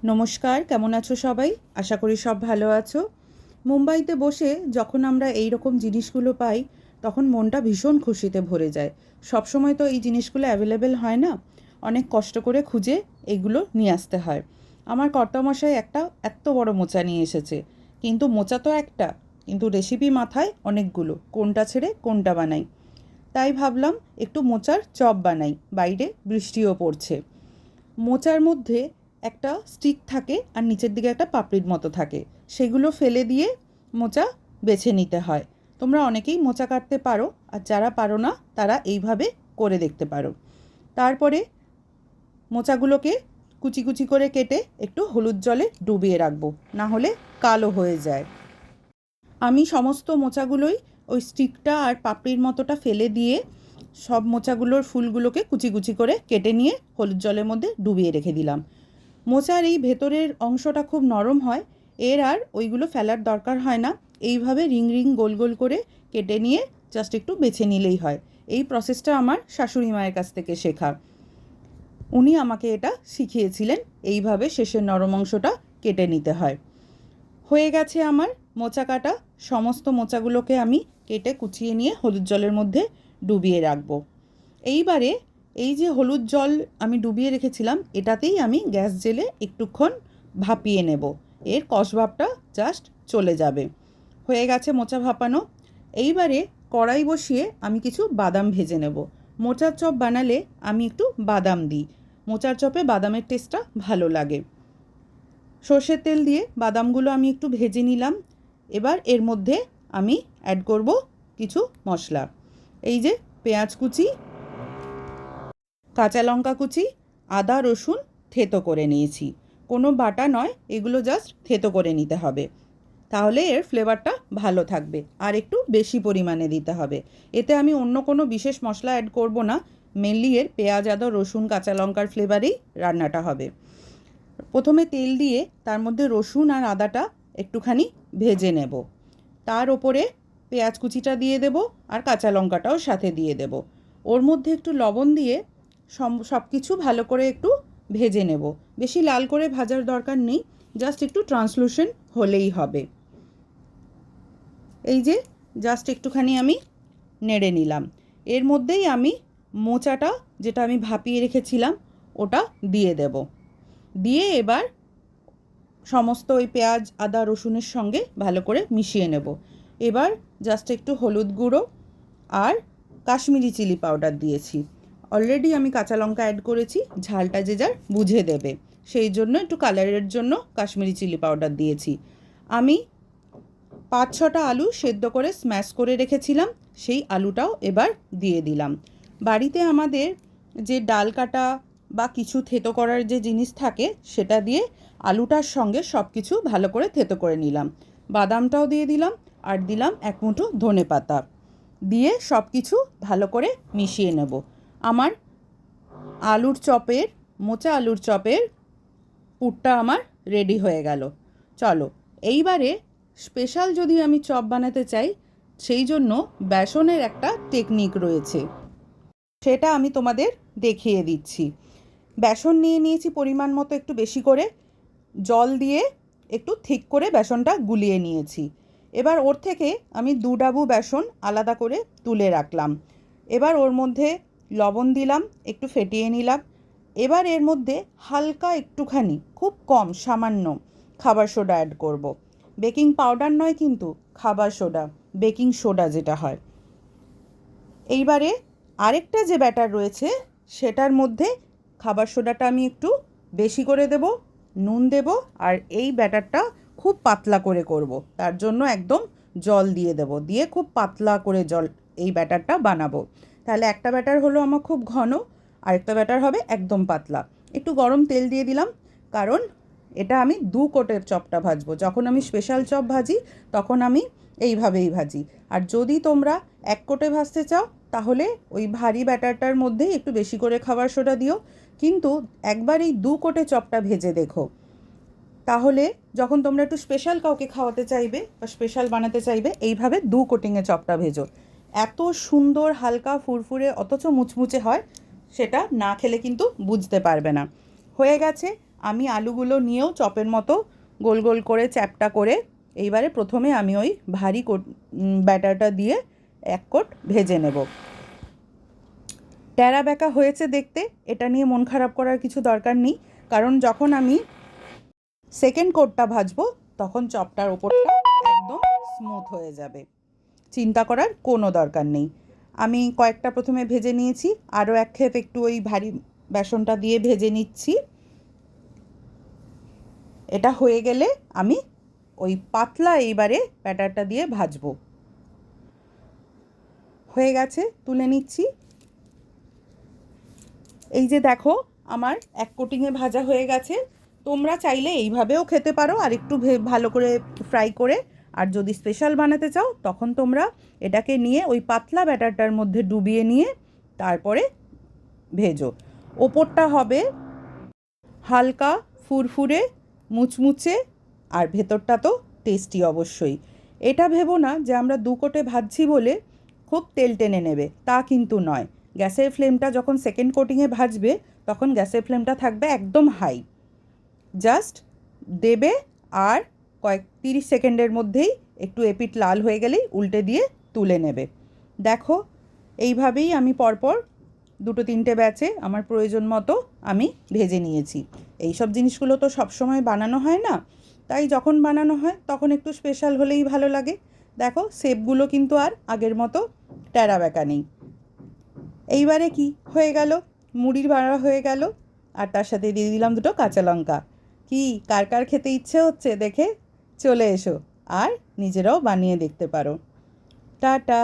নমস্কার, কেমন আছো সবাই? আশা করি সব ভালো আছো। মুম্বাইতে বসে যখন আমরা এই রকম জিনিসগুলো পাই, তখন মনটা ভীষণ খুশিতে ভরে যায়। সবসময় তো এই জিনিসগুলো অ্যাভেলেবেল হয় না, অনেক কষ্ট করে খুঁজে এগুলো নিয়ে আসতে হয়। আমার কর্তামশাই একটা এত বড় মোচা নিয়ে এসেছে, কিন্তু মোচা তো একটা, কিন্তু রেসিপি মাথায় অনেকগুলো, কোনটা ছেড়ে কোনটা বানাই। তাই ভাবলাম একটু মোচার চপ বানাই, বাইরে বৃষ্টিও পড়ছে। মোচার মধ্যে একটা স্টিক থাকে আর নিচের দিকে একটা পাপড়ির মতো থাকে, সেগুলো ফেলে দিয়ে মোচা বেছে নিতে হয়। তোমরা অনেকেই মোচা কাটতে পারো, আর যারা পারো না তারা এইভাবে করে দেখতে পারো। তারপরে মোচাগুলোকে কুচি কুচি করে কেটে একটু হলুদ জলে ডুবিয়ে রাখবো, না হলে কালো হয়ে যায়। আমি সমস্ত মোচাগুলোই ওই স্টিকটা আর পাপড়ির মতোটা ফেলে দিয়ে সব মোচাগুলোর ফুলগুলোকে কুচি কুচি করে কেটে নিয়ে হলুদ জলের মধ্যে ডুবিয়ে রেখে দিলাম। মোচার এই ভেতরের অংশটা খুব নরম হয়, এর আর ওইগুলো ফেলার দরকার হয় না। এইভাবে রিং রিং গোল গোল করে কেটে নিয়ে জাস্ট একটু বেছে নিলেই হয়। এই প্রসেসটা আমার শাশুড়ি মায়ের কাছ থেকে শেখা। উনি আমাকে এটা শিখিয়েছিলেন, এইভাবে শেষের নরম অংশটা কেটে নিতে হয়। হয়ে গেছে আমার মোচা কাটা। সমস্ত মোচাগুলোকে আমি কেটে কুচিয়ে নিয়ে হলুদ জলের মধ্যে ডুবিয়ে রাখবো। এইবারে এই যে হলুদ জল আমি ডুবিয়ে রেখেছিলাম, এটাতেই আমি গ্যাস জেলে একটুক্ষণ ভাপিয়ে নেব। এর কষভাবটা জাস্ট চলে যাবে। হয়ে গেছে মোচা ভাপানো। এইবারে কড়াই বসিয়ে আমি কিছু বাদাম ভেজে নেব। মোচার চপ বানালে আমি একটু বাদাম দিই, মোচার চপে বাদামের টেস্টটা ভালো লাগে। সর্ষের তেল দিয়ে বাদামগুলো আমি একটু ভেজে নিলাম। এবার এর মধ্যে আমি অ্যাড করব কিছু মশলা। এই যে পেঁয়াজ কুচি, কাঁচা লঙ্কা কুচি, আদা রসুন থেতো করে নিয়েছি। কোনো বাটা নয়, এগুলো জাস্ট থেতো করে নিতে হবে, তাহলে এর ফ্লেভারটা ভালো থাকবে। আর একটু বেশি পরিমাণে দিতে হবে। এতে আমি অন্য কোনো বিশেষ মশলা অ্যাড করব না, মেনলি এর পেঁয়াজ আদা রসুন কাঁচা লঙ্কার ফ্লেভারেই রান্নাটা হবে। প্রথমে তেল দিয়ে তার মধ্যে রসুন আর আদাটা একটুখানি ভেজে নেব। তার ওপরে পেঁয়াজ কুচিটা দিয়ে দেব, আর কাঁচা লঙ্কাটাও সাথে দিয়ে দেব। ওর মধ্যে একটু লবণ দিয়ে সব কিছু ভালো করে একটু ভেজে নেব। বেশি লাল করে ভাজার দরকার নেই, জাস্ট একটু ট্রান্সলুসেন্ট হলেই হবে। এই যে জাস্ট একটুখানি আমি নেড়ে নিলাম। এর মধ্যেই আমি মোচাটা, যেটা আমি ভাপিয়ে রেখেছিলাম, ওটা দিয়ে দেব। দিয়ে এবার সমস্ত ওই পেঁয়াজ আদা রসুনের সঙ্গে ভালো করে মিশিয়ে নেব। এবার জাস্ট একটু হলুদ গুঁড়ো আর কাশ্মীরি চিলি পাউডার দিয়েছি। অলরেডি আমি কাঁচা লঙ্কা অ্যাড করেছি, ঝালটা যে যার বুঝে দেবে, সেই জন্য একটু কালারের জন্য কাশ্মীরি চিলি পাউডার দিয়েছি। আমি 5-6টা আলু সেদ্ধ করে স্ম্যাশ করে রেখেছিলাম, সেই আলুটাও এবার দিয়ে দিলাম। বাড়িতে আমাদের যে ডাল কাটা বা কিছু থেতো করার যে জিনিস থাকে, সেটা দিয়ে আলুটার সঙ্গে সব কিছু ভালো করে থেতো করে নিলাম। বাদামটাও দিয়ে দিলাম, আর দিলাম এক মুঠো ধনেপাতা দিয়ে সব কিছু ভালো করে মিশিয়ে নেব। আমার আলুর চপের, মোচা আলুর চপের পুরটা আমার রেডি হয়ে গেল। চলো, এইবারে স্পেশাল যদি আমি চপ বানাতে চাই, সেই জন্য বেসনের একটা টেকনিক রয়েছে, সেটা আমি তোমাদের দেখিয়ে দিচ্ছি। বেসন নিয়ে নিয়েছি পরিমাণ মতো, একটু বেশি করে জল দিয়ে একটু ঠিক করে বেসনটা গুলিয়ে নিয়েছি। এবার ওর থেকে আমি 2 ডাবু বেসন আলাদা করে তুলে রাখলাম। এবার ওর মধ্যে লবণ দিলাম, একটু ফেটিয়ে নিলাম। এবার এর মধ্যে হালকা একটুখানি, খুব কম সামান্য খাবার সোডা অ্যাড করব। বেকিং পাউডার নয় কিন্তু, খাবার সোডা, বেকিং সোডা যেটা হয়। এইবারে আরেকটা যে ব্যাটার রয়েছে, সেটার মধ্যে খাবার সোডাটা আমি একটু বেশি করে দেব, নুন দেব, আর এই ব্যাটারটা খুব পাতলা করে করব। তার জন্য একদম জল দিয়ে দেব, দিয়ে খুব পাতলা করে এই ব্যাটারটা বানাবো। তাহলে একটা ব্যাটার হলো আমার খুব ঘন, আরেকটা ব্যাটার হবে একদম পাতলা। একটু গরম তেল দিয়ে দিলাম, কারণ এটা আমি 2 কোটের চপটা ভাজবো। যখন আমি স্পেশাল চপ ভাজি, তখন আমি এইভাবেই ভাজি। আর যদি তোমরা 1 কোটে ভাজতে চাও, তাহলে ওই ভারী ব্যাটারটার মধ্যেই একটু বেশি করে খাবার সোডা দিও। কিন্তু একবার এই 2 কোটে চপটা ভেজে দেখো, তাহলে যখন তোমরা একটু স্পেশাল কাউকে খাওয়াতে চাইবে বা স্পেশাল বানাতে চাইবে, এইভাবে 2 কোটিংয়ে চপটা ভেজো। এত সুন্দর হালকা ফুরফুরে অথচ মুচমুচে হয়, সেটা না খেলে কিন্তু বুঝতে পারবে না। হয়ে গেছে আমি আলুগুলো নিয়েও চপের মতো গোল গোল করে চ্যাপ্টা করে এইবারে প্রথমে আমি ওই ভারী ব্যাটারটা দিয়ে এক কোট ভেজে নেব। ট্যাড়া ব্যাকা হয়েছে দেখতে, এটা নিয়ে মন খারাপ করার কিছু দরকার নেই, কারণ যখন আমি সেকেন্ড কোটটা ভাজবো তখন চপটার ওপরটা একদম স্মুথ হয়ে যাবে, চিন্তা করার কোনো দরকার নেই। আমি কয়েকটা প্রথমে ভেজে নিয়েছি, আরও এক খেপ একটু ওই ভারী বেসনটা দিয়ে ভেজে নিচ্ছি। এটা হয়ে গেলে আমি ওই পাতলা এইবারে ব্যাটারটা দিয়ে ভাজবো। হয়ে গেছে, তুলে নিচ্ছি। এই যে দেখো আমার এক কোটিংয়ে ভাজা হয়ে গেছে। তোমরা চাইলে এইভাবেও খেতে পারো আর একটু ভালো করে ফ্রাই করে, আর যদি স্পেশাল বানাতে চাও তখন তোমরা এটাকে নিয়ে ওই পাতলা ব্যাটারটার মধ্যে ডুবিয়ে নিয়ে তারপরে ভেজো। ওপরটা হবে হালকা ফুরফুরে মুচমুচে, আর ভেতরটা তো টেস্টি অবশ্যই। এটা ভেবো না যে আমরা 2 কোটে ভাজছি বলে খুব তেল টেনে নেবে, তা কিন্তু নয়। গ্যাসের ফ্লেমটা যখন সেকেন্ড কোটিংয়ে ভাজবে তখন গ্যাসের ফ্লেমটা থাকবে একদম হাই, জাস্ট দেবে আর 30 সেকেন্ডের মধ্যেই একটু এপিট লাল হয়ে গেলেই উল্টে দিয়ে তুলে নেবে। দেখো এইভাবেই আমি পরপর 2-3টে ব্যাচে আমার প্রয়োজন মতো আমি ভেজে নিয়েছি। এই সব জিনিসগুলো তো সবসময় বানানো হয় না, তাই যখন বানানো হয় তখন একটু স্পেশাল হলেই ভালো লাগে। দেখো শেপগুলো কিন্তু আর আগের মতো ট্যাড়া ব্যাকা নেই। এইবারে কি হয়ে গেল, মুড়ির ভাড়া হয়ে গেল, আর তার সাথে দিয়ে দিলাম 2টো কাঁচা লঙ্কা। কি কার কার খেতে ইচ্ছে হচ্ছে দেখে চলে এসো আর নিজেরাও বানিয়ে দেখতে পারো। টাটা।